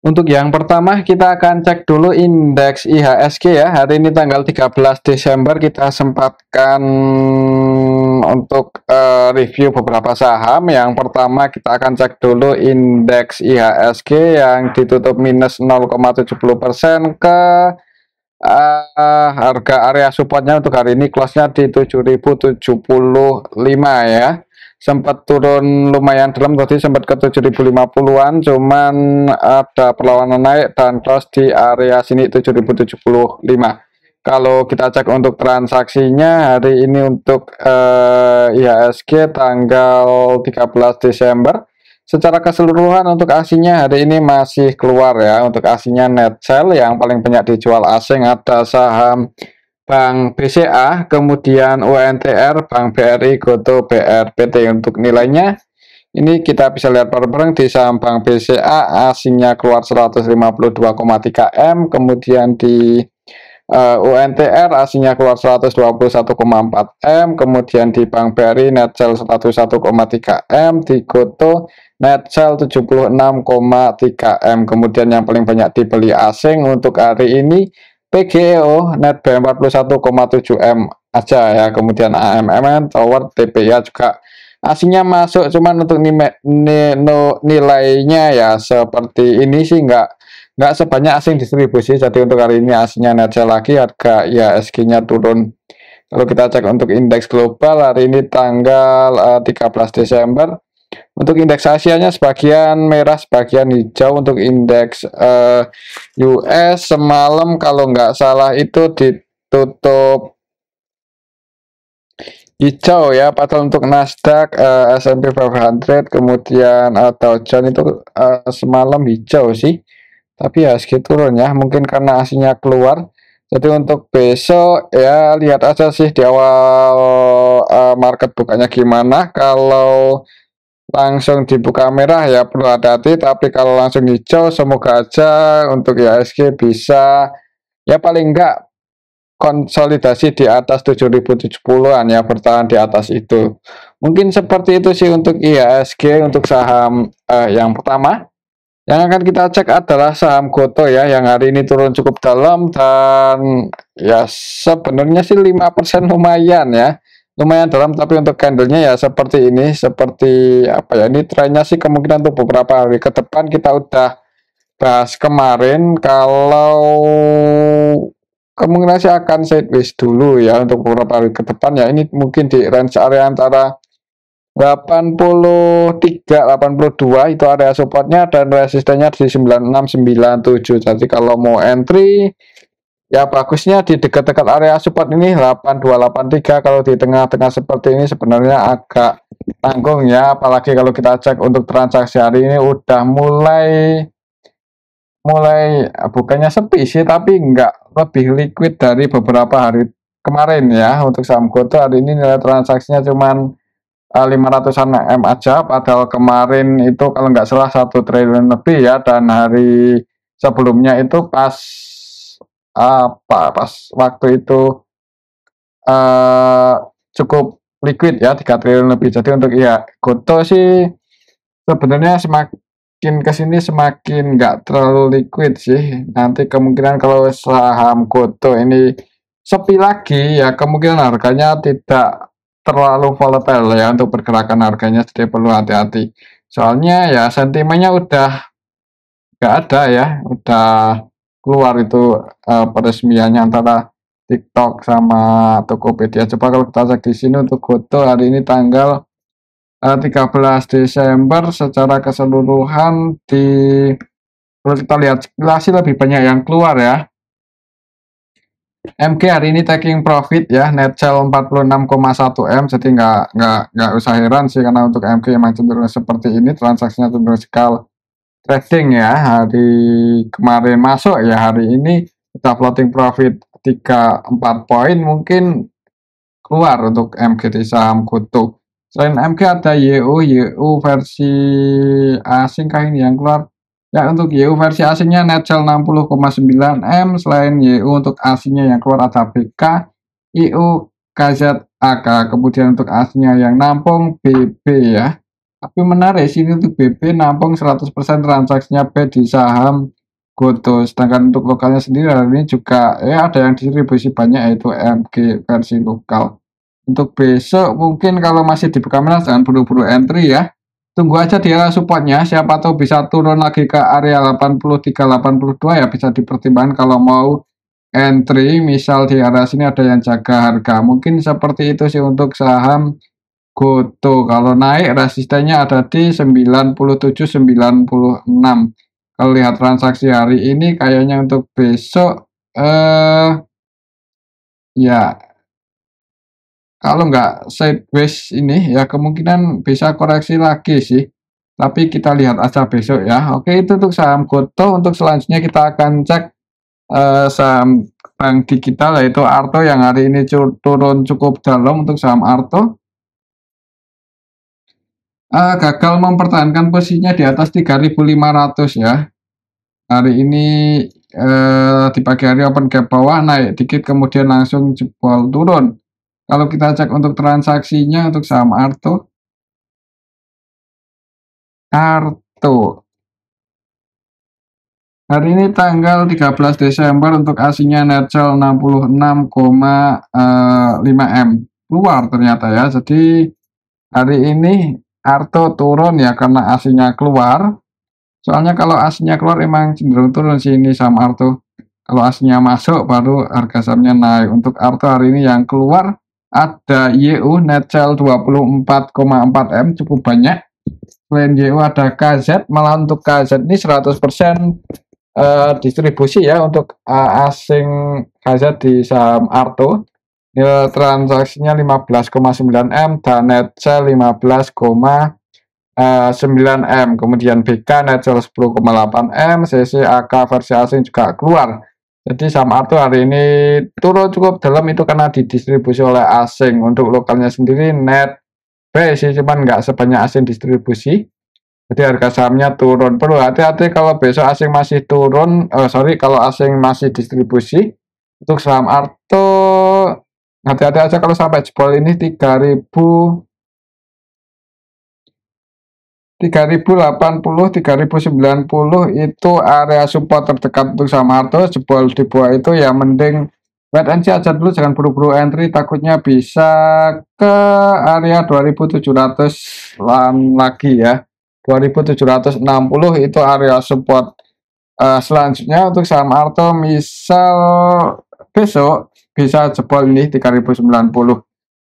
Untuk yang pertama kita akan cek dulu indeks IHSG ya. Hari ini tanggal 13 Desember kita sempatkan untuk review beberapa saham. Yang pertama kita akan cek dulu indeks IHSG yang ditutup minus 0,70% ke harga area supportnya untuk hari ini close-nya di 7.075 ya. Sempat turun lumayan dalam, tadi sempat ke 7.050-an, cuman ada perlawanan naik dan close di area sini 7.075. Kalau kita cek untuk transaksinya hari ini untuk IHSG tanggal 13 Desember secara keseluruhan untuk aksinya hari ini masih keluar ya. Untuk aksinya net sell yang paling banyak dijual asing ada saham Bank BCA, kemudian UNTR, Bank BRI, Goto, BRPT. Untuk nilainya ini kita bisa lihat bareng-bareng di saham Bank BCA asingnya keluar 152,3 M, kemudian di UNTR asingnya keluar 121,4 M, kemudian di Bank BRI net sell 101,3 M, di Goto net sell 76,3 M. Kemudian yang paling banyak dibeli asing untuk hari ini PGEO net B 41,7 M aja ya. Kemudian AMMN, Tower, TPA juga asingnya masuk, cuman untuk nilainya ya seperti ini sih nggak sebanyak asing distribusi. Jadi untuk hari ini asingnya net sell lagi, harga IHSG-nya turun. Kalau kita cek untuk indeks global hari ini tanggal 13 Desember, untuk indeks Asianya sebagian merah, sebagian hijau. Untuk indeks US semalam kalau nggak salah itu ditutup hijau ya, padahal untuk Nasdaq, S&P 500, kemudian Dow Jones itu semalam hijau sih, tapi ya segitu turun ya, mungkin karena aslinya keluar. Jadi untuk besok ya lihat aja sih di awal market bukanya gimana. Kalau langsung dibuka merah ya perlu hati-hati, tapi kalau langsung hijau semoga aja untuk IHSG bisa ya paling enggak konsolidasi di atas 7.070-an ya, bertahan di atas itu. Mungkin seperti itu sih untuk IHSG. Untuk saham yang pertama yang akan kita cek adalah saham Goto ya, yang hari ini turun cukup dalam dan ya sebenarnya sih 5% lumayan ya, lumayan dalam. Tapi untuk candlenya ya seperti ini, seperti apa ya, ini trennya sih kemungkinan untuk beberapa hari ke depan. Kita udah bahas kemarin kalau kemungkinan sih akan sideways dulu ya untuk beberapa hari ke depan ya. Ini mungkin di range area antara 83, 82 itu area supportnya, dan resistennya di 96, 97. Jadi kalau mau entry ya bagusnya di dekat-dekat area support ini 82, 83. Kalau di tengah-tengah seperti ini sebenarnya agak tanggung ya, apalagi kalau kita cek untuk transaksi hari ini udah mulai bukannya sepi sih, tapi nggak lebih liquid dari beberapa hari kemarin ya. Untuk saham Goto hari ini nilai transaksinya cuman 500-an M aja, padahal kemarin itu kalau nggak salah 1 triliun lebih ya, dan hari sebelumnya itu pas waktu itu cukup liquid ya, 3 triliun lebih. Jadi untuk ya Goto sih sebenarnya semakin kesini semakin nggak terlalu liquid sih. Nanti kemungkinan kalau saham Goto ini sepi lagi ya, kemungkinan harganya tidak terlalu volatile ya untuk pergerakan harganya, jadi perlu hati-hati. Soalnya ya sentimennya udah nggak ada ya, udah keluar itu peresmiannya antara TikTok sama Tokopedia. Coba kalau kita cek di sini untuk Goto hari ini tanggal 13 Desember secara keseluruhan kalau kita lihat simulasi lebih banyak yang keluar ya. MG hari ini taking profit ya, net sell 46,1 M, jadi nggak usah heran sih, karena untuk MG memang cenderung seperti ini, transaksinya cenderung scale trading ya. Hari kemarin masuk ya, hari ini kita floating profit 3-4 poin mungkin keluar untuk MG di saham Goto. Selain MG ada YU versi asing kah ini yang keluar? Ya, untuk YU versi asingnya net sell 60,9 M. Selain YU untuk asingnya yang keluar ada BK, IU, KZAK. Kemudian untuk asingnya yang nampung BB ya. Tapi menarik sini untuk BB nampung 100% transaksinya B di saham Goto. Sedangkan untuk lokalnya sendiri hari ini juga ada yang distribusi banyak yaitu MG versi lokal. Untuk besok mungkin kalau masih dibuka minus jangan buru-buru entry ya. Tunggu aja di area supportnya, siapa tahu bisa turun lagi ke area 83-82 ya bisa dipertimbangkan kalau mau entry. Misal di area sini ada yang jaga harga. Mungkin seperti itu sih untuk saham Goto. Kalau naik resistennya ada di 97-96. Kalau lihat transaksi hari ini kayaknya untuk besok ya kalau nggak sideways ini ya kemungkinan bisa koreksi lagi sih. Tapi kita lihat aja besok ya. Oke, itu untuk saham Goto. Untuk selanjutnya kita akan cek saham bank digital yaitu Arto yang hari ini turun cukup dalam. Untuk saham Arto gagal mempertahankan posisinya di atas 3.500 ya. Hari ini di pagi hari open gap bawah, naik dikit kemudian langsung jebol turun. Kalau kita cek untuk transaksinya untuk saham Arto hari ini tanggal 13 Desember untuk asingnya net sell 66,5 M keluar ternyata ya. Jadi hari ini Arto turun ya karena asingnya keluar. Soalnya kalau aslinya keluar emang cenderung turun sih ini saham Arto. Kalau aslinya masuk baru harga sahamnya naik. Untuk Arto hari ini yang keluar ada YU net sell 24,4 M cukup banyak. Selain YU ada KZ, malah untuk KZ ini 100% distribusi ya untuk asing KZ di saham Arto. Nilai transaksinya 15,9 M dan net sell 15,9 M. Kemudian BK net sell 10,8 M, CCAK versi asing juga keluar. Jadi saham Arto hari ini turun cukup dalam itu karena didistribusi oleh asing. Untuk lokalnya sendiri net B sih, cuman nggak sebanyak asing distribusi. Jadi harga sahamnya turun. Perlu hati-hati kalau besok asing masih turun, kalau asing masih distribusi. Untuk saham Arto hati-hati aja kalau sampai jebol ini 3080, 3090 itu area support terdekat untuk saham Arto. Jebol di bawah itu ya mending wait and see aja dulu, jangan buru-buru entry, takutnya bisa ke area 2700 lagi ya. 2760 itu area support. Selanjutnya untuk saham Arto misal besok bisa jebol ini 3090.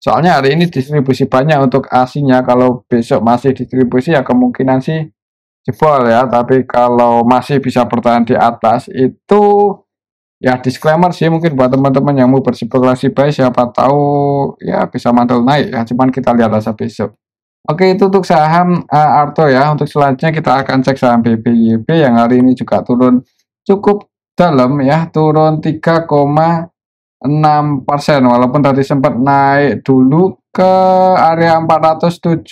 Soalnya hari ini distribusi banyak untuk asingnya. Kalau besok masih distribusi ya kemungkinan sih jebol ya. Tapi kalau masih bisa bertahan di atas itu ya disclaimer sih, mungkin buat teman-teman yang mau berspekulasi buy siapa tahu ya bisa mantul naik ya. Cuman kita lihat aja besok. Oke, itu untuk saham Arto ya. Untuk selanjutnya kita akan cek saham BPYB yang hari ini juga turun cukup dalam ya, turun 3,6%. Walaupun tadi sempat naik dulu ke area 474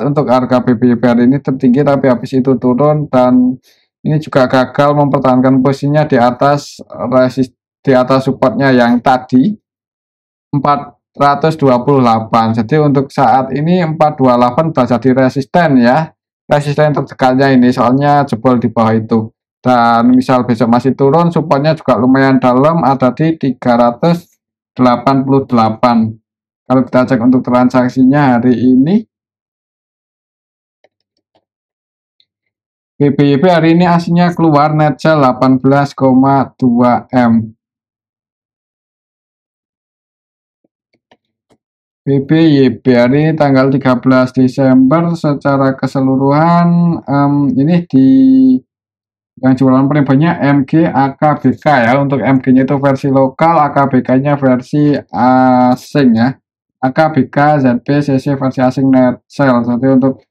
untuk harga BPYB hari ini tertinggi, tapi habis itu turun dan ini juga gagal mempertahankan posisinya di atas supportnya yang tadi 428. Jadi untuk saat ini 428 sudah jadi resisten ya. Resisten terdekatnya ini soalnya jebol di bawah itu. Dan misal besok masih turun, supportnya juga lumayan dalam, ada di 388. Kalau kita cek untuk transaksinya hari ini, BPYB hari ini aslinya keluar net sell 18,2 M. BPYB hari ini tanggal 13 Desember secara keseluruhan ini di yang jualan paling banyak MG AKBK ya. Untuk MG nya itu versi lokal, AKBK nya versi asing ya. AKBK ZB CC versi asing net sell. Jadi untuk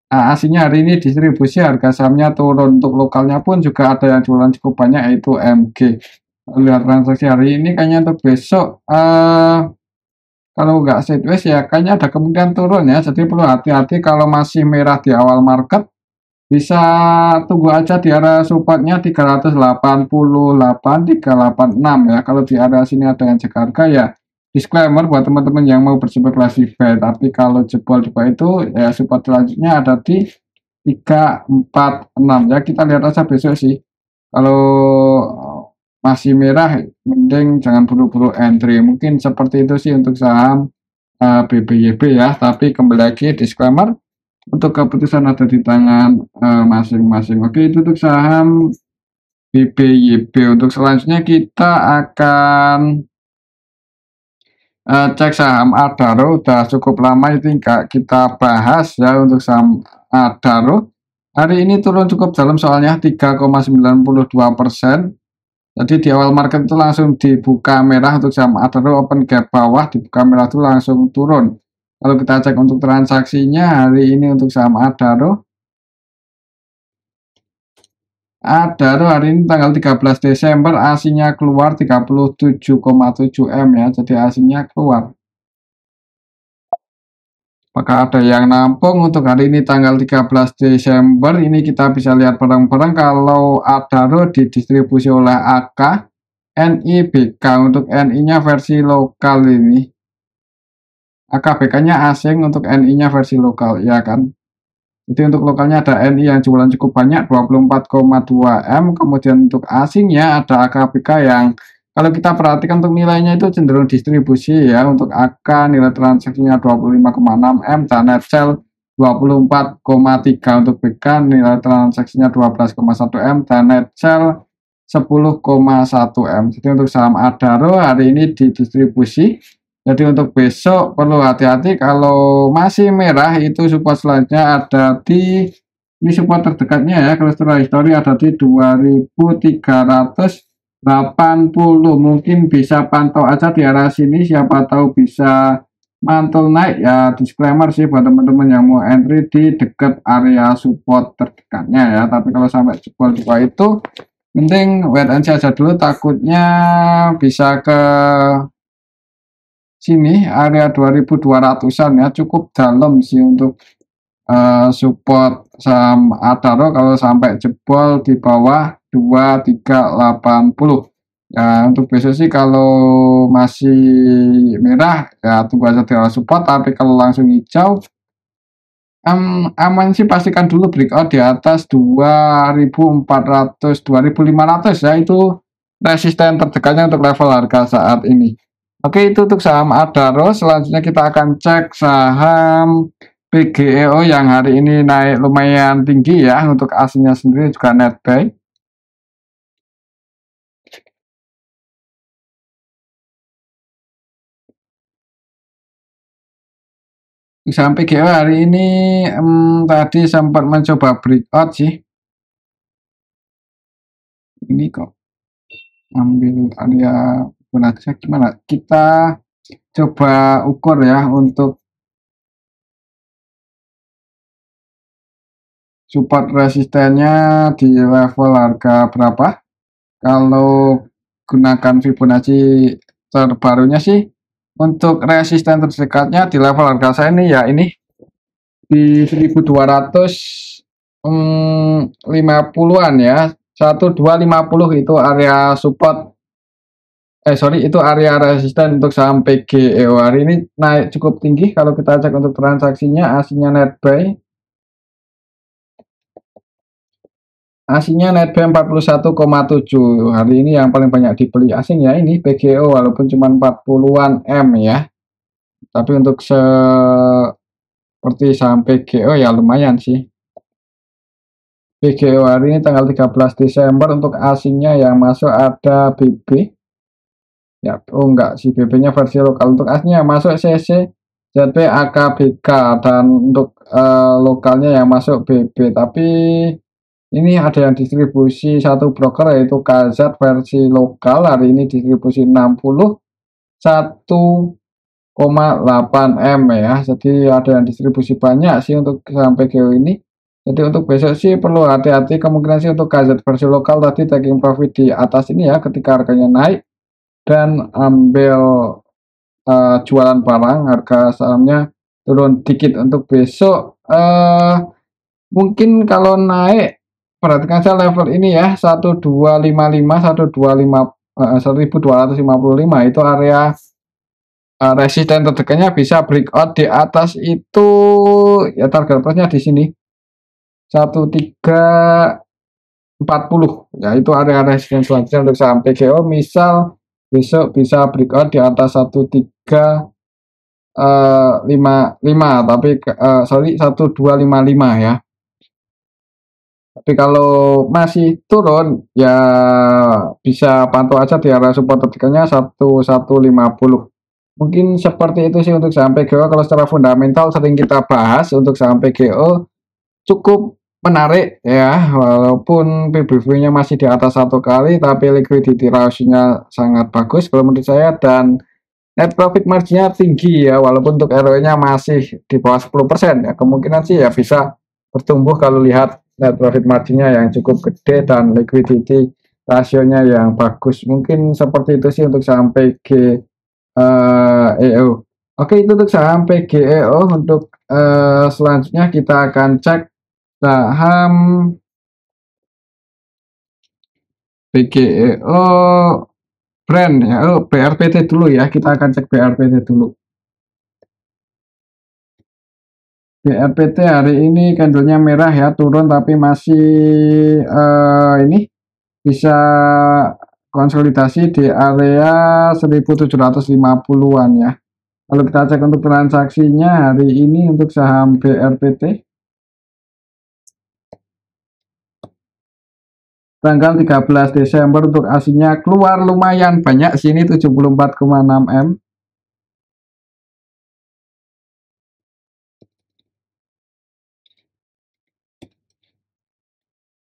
asingnya hari ini distribusi harga sahamnya turun. Untuk lokalnya pun juga ada yang jualan cukup banyak yaitu MG. Lihat transaksi hari ini kayaknya untuk besok kalau nggak sideways ya kayaknya ada kemungkinan turun ya. Jadi perlu hati-hati kalau masih merah di awal market. Bisa tunggu aja di area supportnya 388, 386 ya. Kalau di area sini ada yang jaga harga ya disclaimer buat teman-teman yang mau berspekulasi buy. Tapi kalau jebol di bawah itu ya support selanjutnya ada di 346 ya. Kita lihat aja besok sih. Kalau masih merah, mending jangan buru-buru entry. Mungkin seperti itu sih untuk saham BBYB ya. Tapi kembali lagi disclaimer, untuk keputusan ada di tangan masing-masing. Oke, itu untuk saham BBYB. Untuk selanjutnya kita akan cek saham Adaro. Udah cukup lama itu enggak kita bahas ya untuk saham Adaro. Hari ini turun cukup dalam soalnya 3,92%. Jadi di awal market itu langsung dibuka merah untuk saham Adaro, open gap bawah, dibuka merah itu langsung turun. Kalau kita cek untuk transaksinya hari ini untuk saham Adaro hari ini tanggal 13 Desember aslinya keluar 37,7 M ya, jadi aslinya keluar. Apakah ada yang nampung untuk hari ini tanggal 13 Desember ini kita bisa lihat bareng-bareng kalau Adaro didistribusi oleh AK NIBK. Untuk NI-nya versi lokal ini, AKBK-nya asing, untuk NI-nya versi lokal ya kan. Jadi untuk lokalnya ada NI yang jualan cukup banyak 24,2 M, kemudian untuk asingnya ada AKBK yang kalau kita perhatikan untuk nilainya itu cenderung distribusi ya. Untuk AK nilai transaksinya 25,6 M dan net sell 24,3. Untuk BK nilai transaksinya 12,1 M dan net sell 10,1 M. Jadi untuk saham Adaro hari ini didistribusi. Jadi untuk besok perlu hati-hati, kalau masih merah itu support selanjutnya ada di, ini support terdekatnya ya, kalau setelah histori ada di 2380. Mungkin bisa pantau aja di arah sini, siapa tahu bisa mantul naik ya. Disclaimer sih buat teman-teman yang mau entry di dekat area support terdekatnya ya. Tapi kalau sampai jebol juga itu mending wait and see aja dulu, takutnya bisa ke sini area 2200-an ya, cukup dalam sih untuk support saham Adaro kalau sampai jebol di bawah 2380 ya. Untuk besok sih kalau masih merah ya tunggu aja di area support, tapi kalau langsung hijau aman sih, pastikan dulu breakout di atas 2400 2500 ya, itu resisten terdekatnya untuk level harga saat ini. Oke, itu untuk saham Adaro. Selanjutnya kita akan cek saham PGEO yang hari ini naik lumayan tinggi ya. Untuk aslinya sendiri juga net buy. Saham PGEO hari ini tadi sempat mencoba breakout sih. Ini kok ambil area bonusnya gimana? Kita coba ukur ya untuk support resistennya di level harga berapa. Kalau gunakan Fibonacci terbarunya sih, untuk resisten terdekatnya di level harga saya ini ya, ini di 1250-an ya, 1250 itu area support, itu area resisten untuk saham PGEO. Hari ini naik cukup tinggi. Kalau kita cek untuk transaksinya, aslinya net buy, aslinya net buy 41,7. Hari ini yang paling banyak dibeli asing ya ini PGEO, walaupun cuma 40-an M ya. Tapi untuk seperti saham PGEO ya lumayan sih. PGEO hari ini tanggal 13 Desember untuk asingnya yang masuk ada BB. Ya, enggak sih, BB-nya versi lokal. Untuk aslinya yang masuk CC, ZP, AKBK, dan untuk lokalnya yang masuk BB. Tapi ini ada yang distribusi satu broker yaitu KZ versi lokal, hari ini distribusi 61,8 M ya. Jadi ada yang distribusi banyak sih untuk saham PGEO ini. Jadi untuk besok sih perlu hati-hati, kemungkinan sih untuk KZ versi lokal tadi taking profit di atas ini ya ketika harganya naik, dan ambil jualan barang harga sahamnya turun dikit. Untuk besok mungkin kalau naik, perhatikan saya level ini ya, 1255 itu area resisten terdekatnya. Bisa breakout di atas itu ya, target price-nya di sini 1340 ya, itu area resistance selanjutnya untuk saham PGO. Misal besok bisa breakout di atas 1355, tapi sorry 1255 ya. Tapi kalau masih turun ya bisa pantau aja di area support terdekannya 1150. Mungkin seperti itu sih untuk saham PGO. Kalau secara fundamental sering kita bahas untuk saham PGO cukup menarik ya, walaupun PBV-nya masih di atas 1 kali, tapi liquidity ratio-nya sangat bagus kalau menurut saya, dan net profit margin-nya tinggi ya, walaupun untuk ROE-nya masih di bawah 10% ya. Kemungkinan sih ya bisa bertumbuh kalau lihat net profit margin-nya yang cukup gede dan liquidity rasionya yang bagus. Mungkin seperti itu sih untuk saham PGEO. Oke, itu untuk saham PGEO. Untuk selanjutnya kita akan cek saham PGEO brand ya. Oh, BRPT dulu ya. Kita akan cek BRPT dulu. BRPT hari ini candlenya merah ya, turun tapi masih ini bisa konsolidasi di area 1750-an ya. Kalau kita cek untuk transaksinya hari ini untuk saham BRPT tanggal 13 Desember untuk aslinya keluar lumayan banyak sini 74,6 M.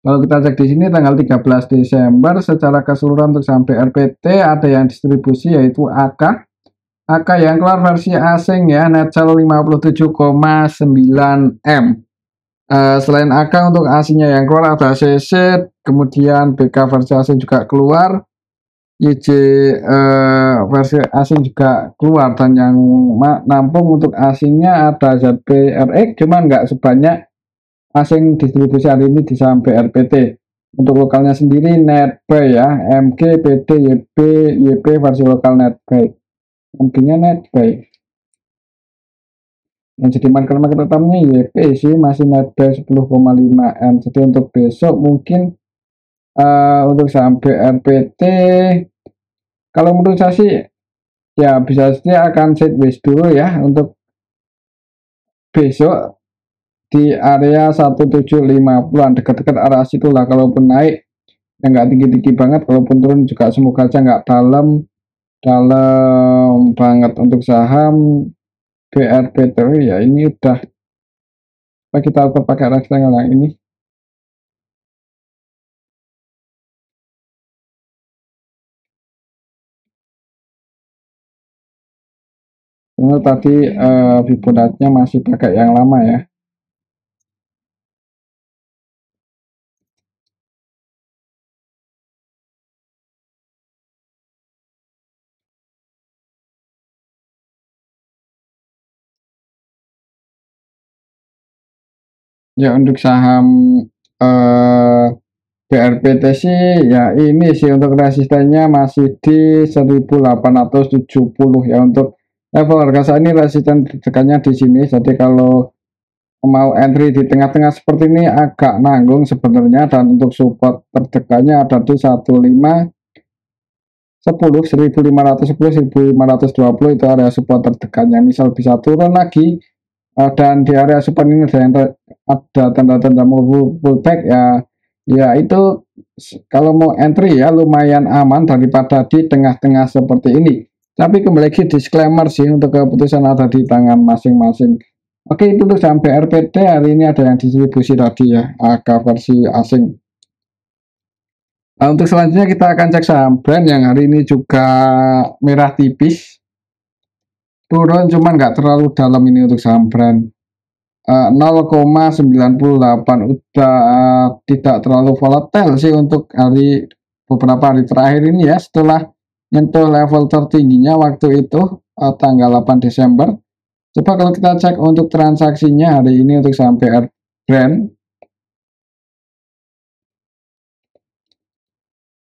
Kalau kita cek di sini tanggal 13 Desember secara keseluruhan untuk saham BRPT ada yang distribusi yaitu AK. AK yang keluar versi asing ya, net sell 57,9 M. Selain AK untuk aslinya yang keluar ada CC, kemudian BK versi asing juga keluar, YJ versi asing juga keluar, dan yang nampung untuk asingnya ada ZPRX, cuman nggak sebanyak asing distribusi hari ini di saham BRPT. Untuk lokalnya sendiri netbuy ya, MG, PD, YP, YP versi lokal netbuy. MG-nya netbuy. Yang jadi market utamanya YP sih masih netbuy 10,5 M. Jadi untuk besok mungkin untuk saham BRPT kalau menurut saya sih ya bisa saja akan sideways dulu ya untuk besok di area 1750-an, dekat-dekat arah situ lah. Kalaupun naik yang nggak tinggi-tinggi banget, kalaupun turun juga semoga aja nggak dalam banget. Untuk saham BRPT ya ini udah kita pakai rectangle yang ini. Ini tadi Fibonacci-nya masih pakai yang lama ya. Ya untuk saham BRPT sih ya ini sih untuk resistennya masih di 1870 ya. Untuk level harga saat ini resisten terdekannya di sini. Jadi kalau mau entry di tengah-tengah seperti ini agak nanggung sebenarnya, dan untuk support terdekatnya ada di 1510 itu area support terdekatnya. Misal bisa turun lagi dan di area support ini ada tanda-tanda mau pullback ya, ya itu kalau mau entry ya lumayan aman daripada di tengah-tengah seperti ini. Tapi kembali lagi disclaimer sih, untuk keputusan ada di tangan masing-masing. Oke, itu untuk saham BRPT hari ini ada yang distribusi tadi ya, AK versi asing. Nah, untuk selanjutnya kita akan cek saham brand yang hari ini juga merah tipis, turun cuman nggak terlalu dalam ini untuk saham brand. 0,98 udah tidak terlalu volatile sih untuk beberapa hari terakhir ini ya, setelah nyentuh level tertingginya waktu itu tanggal 8 Desember. Coba kalau kita cek untuk transaksinya hari ini untuk saham BR brand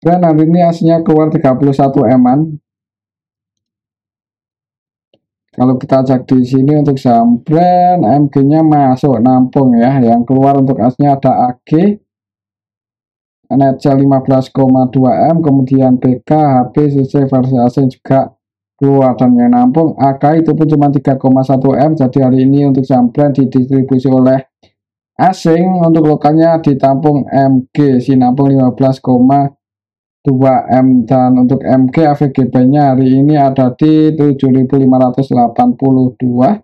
hari ini aslinya keluar 31 M-an. Kalau kita cek di sini untuk saham brand, MG-nya masuk nampung ya. Yang keluar untuk asnya ada AG, Netcel 15,2 M, kemudian BK, HP, CC versi asing juga keluar, dan yang nampung AK itu pun cuma 3,1 M. Jadi hari ini untuk saham brand didistribusi oleh asing, untuk lokalnya ditampung MG, Sinampung 15,2 M, dan untuk MG AVGB-nya hari ini ada di 7.582.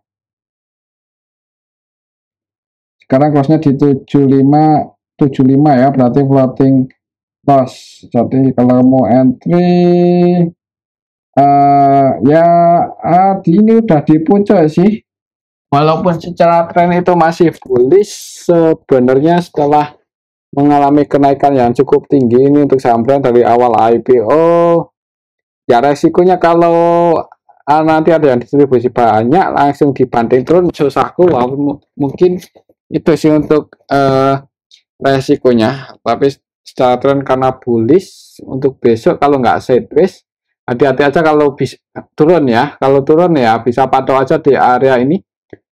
Sekarang close-nya di 7575 ya, berarti floating loss. Jadi kalau mau entry ya ini udah di puncak sih. Walaupun secara tren itu masih bullish, sebenarnya setelah mengalami kenaikan yang cukup tinggi ini untuk saham brand dari awal IPO, ya resikonya kalau nanti ada yang distribusi banyak langsung dibanting turun, susahku mungkin itu sih untuk resikonya. Tapi secara tren karena bullish, untuk besok kalau nggak sideways, hati-hati aja kalau bisa turun ya. Kalau turun ya bisa pantau aja di area ini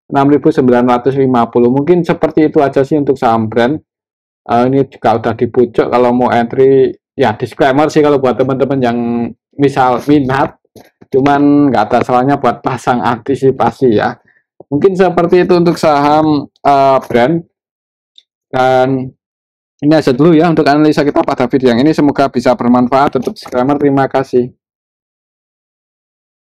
6.950. Mungkin seperti itu aja sih untuk saham brand. Ini juga udah di pucuk, kalau mau entry ya disclaimer sih kalau buat teman-teman yang misal minat, cuman nggak ada salahnya buat pasang antisipasi ya. Mungkin seperti itu untuk saham brand, dan ini aja dulu ya untuk analisa kita pada video yang ini, semoga bisa bermanfaat. Untuk disclaimer, terima kasih.